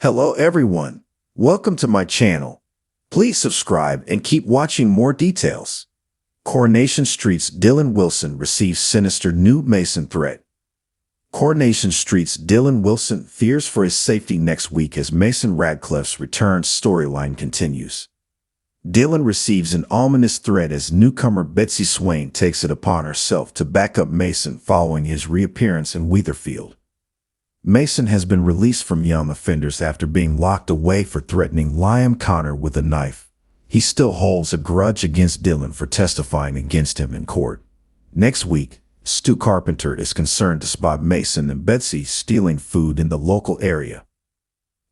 Hello everyone. Welcome to my channel. Please subscribe and keep watching more details. Coronation Street's Dylan Wilson receives sinister new Mason threat. Coronation Street's Dylan Wilson fears for his safety next week as Mason Radcliffe's return storyline continues. Dylan receives an ominous threat as newcomer Betsy Swain takes it upon herself to back up Mason following his reappearance in Weatherfield. Mason has been released from young offenders after being locked away for threatening Liam Connor with a knife. He still holds a grudge against Dylan for testifying against him in court. Next week, Stu Carpenter is concerned to spot Mason and Betsy stealing food in the local area.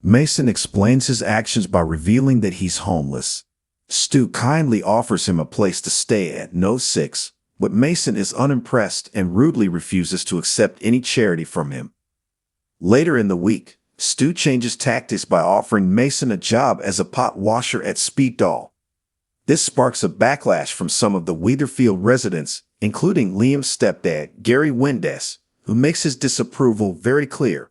Mason explains his actions by revealing that he's homeless. Stu kindly offers him a place to stay at No. 6, but Mason is unimpressed and rudely refuses to accept any charity from him. Later in the week, Stu changes tactics by offering Mason a job as a pot washer at Speed Doll. This sparks a backlash from some of the Weatherfield residents, including Liam's stepdad, Gary Windass, who makes his disapproval very clear.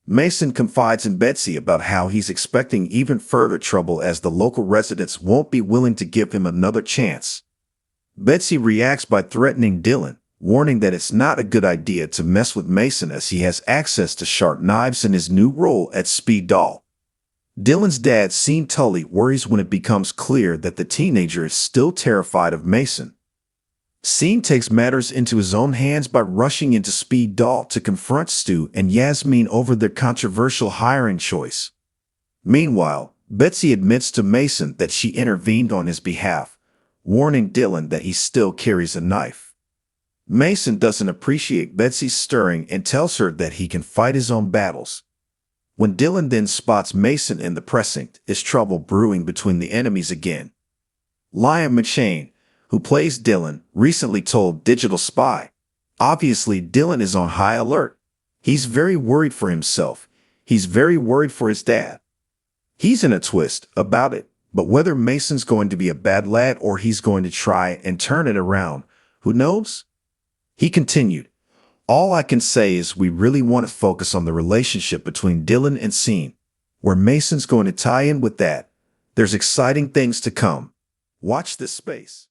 Mason confides in Betsy about how he's expecting even further trouble as the local residents won't be willing to give him another chance. Betsy reacts by threatening Dylan, warning that it's not a good idea to mess with Mason as he has access to sharp knives in his new role at Speed Doll. Dylan's dad, Sean Tully, worries when it becomes clear that the teenager is still terrified of Mason. Sean takes matters into his own hands by rushing into Speed Doll to confront Stu and Yasmin over their controversial hiring choice. Meanwhile, Betsy admits to Mason that she intervened on his behalf, warning Dylan that he still carries a knife. Mason doesn't appreciate Betsy's stirring and tells her that he can fight his own battles. When Dylan then spots Mason in the precinct, is trouble brewing between the enemies again. Liam McShane, who plays Dylan, recently told Digital Spy, "Obviously, Dylan is on high alert. He's very worried for himself. He's very worried for his dad. He's in a twist about it, but whether Mason's going to be a bad lad or he's going to try and turn it around, who knows?" He continued, "All I can say is we really want to focus on the relationship between Dylan and Sean. Where Mason's going to tie in with that, there's exciting things to come. Watch this space."